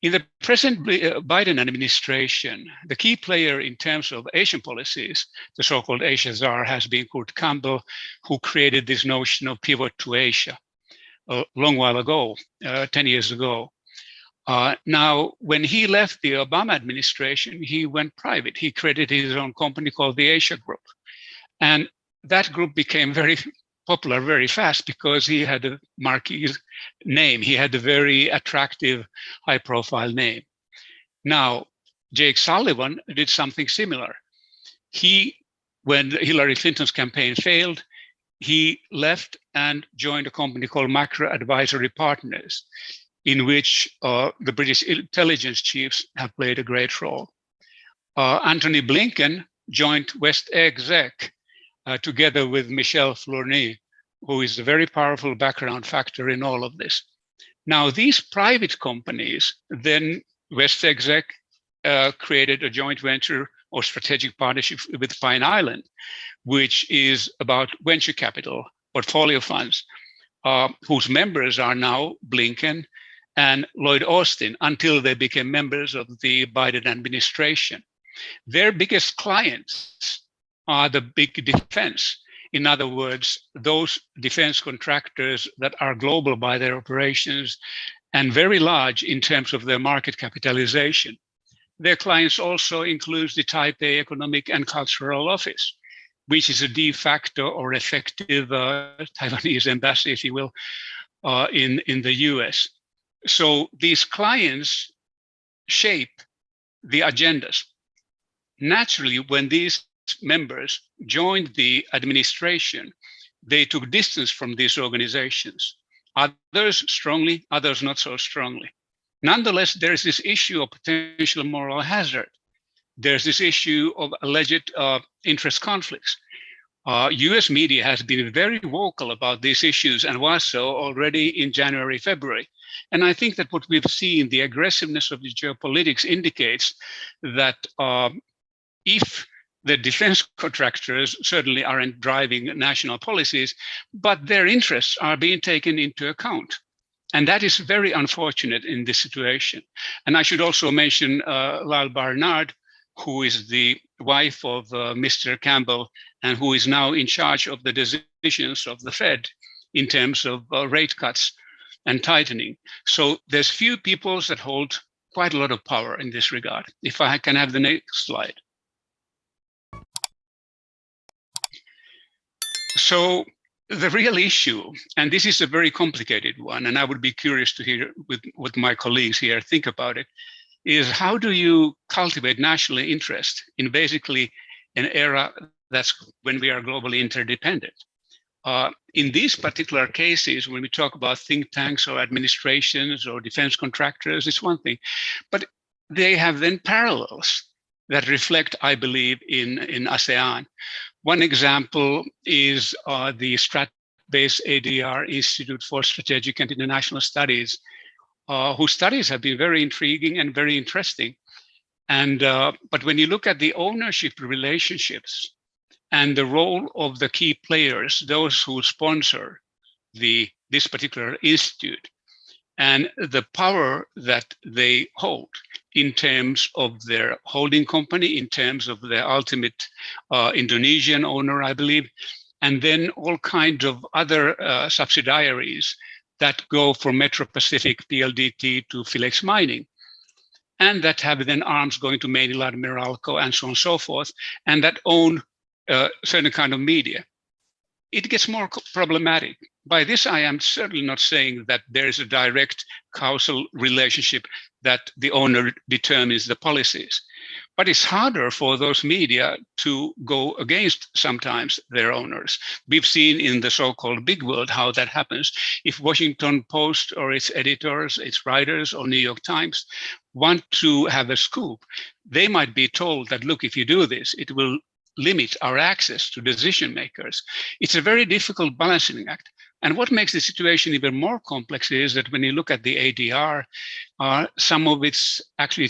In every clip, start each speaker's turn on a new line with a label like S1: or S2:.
S1: In the present Biden administration, the key player in terms of Asian policies, the so-called Asia czar, has been Kurt Campbell, who created this notion of pivot to Asia a long while ago, 10 years ago. Now, when he left the Obama administration, he went private. He created his own company called the Asia Group. And that group became very popular very fast because he had a marquee name. He had a very attractive, high-profile name. Now, Jake Sullivan did something similar. When Hillary Clinton's campaign failed, he left and joined a company called Macro Advisory Partners, in which the British intelligence chiefs have played a great role. Anthony Blinken joined West Exec together with Michèle Flournoy, who is a very powerful background factor in all of this. Now, these private companies, then West Exec created a joint venture or strategic partnership with Pine Island, which is about venture capital portfolio funds, whose members are now Blinken and Lloyd Austin until they became members of the Biden administration. Their biggest clients are the big defense. In other words, those defense contractors that are global by their operations and very large in terms of their market capitalization. Their clients also includes the Taipei Economic and Cultural Office, which is a de facto or effective Taiwanese embassy, if you will, in the US. So these clients shape the agendas. Naturally, when these members joined the administration, they took distance from these organizations. Others strongly, others not so strongly. Nonetheless, there's this issue of potential moral hazard. There's this issue of alleged interest conflicts. US media has been very vocal about these issues and was so already in January, February. And I think that what we've seen, the aggressiveness of the geopolitics indicates that if the defense contractors certainly aren't driving national policies, but their interests are being taken into account. And that is very unfortunate in this situation. And I should also mention Lyle Barnard, who is the wife of Mr. Campbell and who is now in charge of the decisions of the Fed in terms of rate cuts and tightening. So there's few people that hold quite a lot of power in this regard. If I can have the next slide. So the real issue, and this is a very complicated one, and I would be curious to hear what my colleagues here think about it, is how do you cultivate national interest in basically an era that's when we are globally interdependent? In these particular cases, when we talk about think tanks or administrations or defense contractors, it's one thing, but they have then parallels that reflect, I believe, in ASEAN. One example is the Strat-based ADR Institute for Strategic and International Studies, whose studies have been very intriguing and very interesting. And but when you look at the ownership relationships and the role of the key players, those who sponsor this particular institute, and the power that they hold in terms of their holding company, in terms of the ultimate Indonesian owner, I believe, and then all kinds of other subsidiaries that go from Metro Pacific, PLDT to Philex Mining, and that have then arms going to Maynilad, Meralco, and so on and so forth, and that own certain kind of media. It gets more problematic. By this, I am certainly not saying that there is a direct causal relationship that the owner determines the policies, but it's harder for those media to go against sometimes their owners. We've seen in the so-called big world how that happens. If Washington Post or its editors, its writers, or New York Times want to have a scoop, they might be told that, look, if you do this, it will limit our access to decision makers. It's a very difficult balancing act. And what makes the situation even more complex is that when you look at the ADR, some of its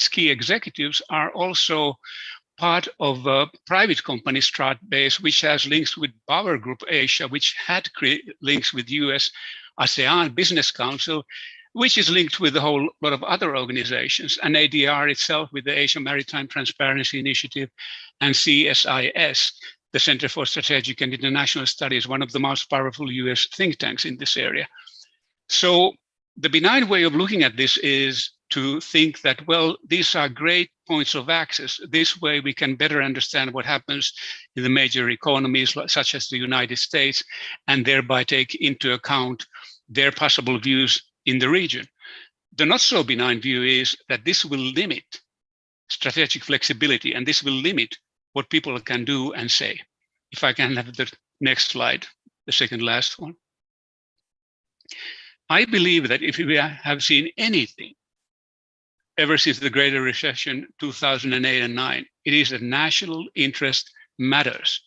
S1: key executives are also part of a private company, Strat-based, which has links with Power Group Asia, which had links with US ASEAN Business Council, which is linked with a whole lot of other organizations, and ADR itself with the Asia Maritime Transparency Initiative, and CSIS, the Center for Strategic and International Studies, one of the most powerful US think tanks in this area. So the benign way of looking at this is to think that, well, these are great points of access. This way we can better understand what happens in the major economies, such as the United States, and thereby take into account their possible views in the region. The not so benign view is that this will limit strategic flexibility, and this will limit what people can do and say. If I can have the next slide, the second last one. I believe that if we have seen anything ever since the Great Recession, 2008 and 9, it is that national interest matters.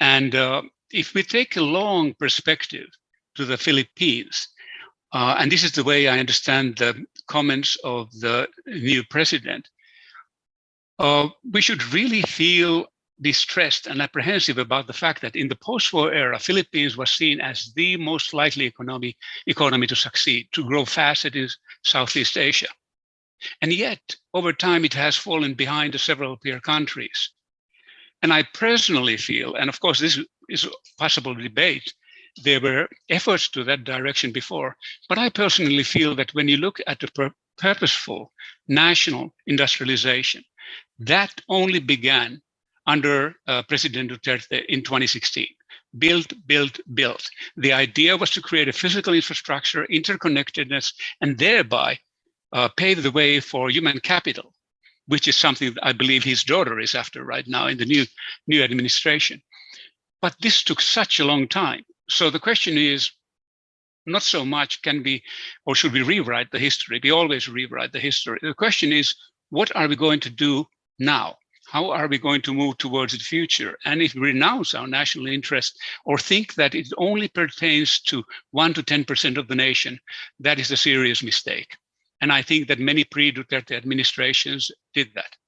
S1: And if we take a long perspective to the Philippines, and this is the way I understand the comments of the new president, we should really feel distressed and apprehensive about the fact that in the post-war era, Philippines was seen as the most likely economy to succeed, to grow fast in Southeast Asia. And yet, over time, it has fallen behind the several peer countries. And I personally feel, and of course, this is a possible debate, there were efforts to that direction before, but I personally feel that when you look at the purposeful national industrialization, that only began under President Duterte in 2016. Build, build, build. The idea was to create a physical infrastructure, interconnectedness, and thereby pave the way for human capital, which is something that I believe his daughter is after right now in the new administration. But this took such a long time. So the question is not so much can we, or should we rewrite the history? We always rewrite the history. The question is, what are we going to do now? How are we going to move towards the future? And if we renounce our national interest or think that it only pertains to 1 to 10% of the nation, that is a serious mistake. And I think that many pre-Duterte administrations did that.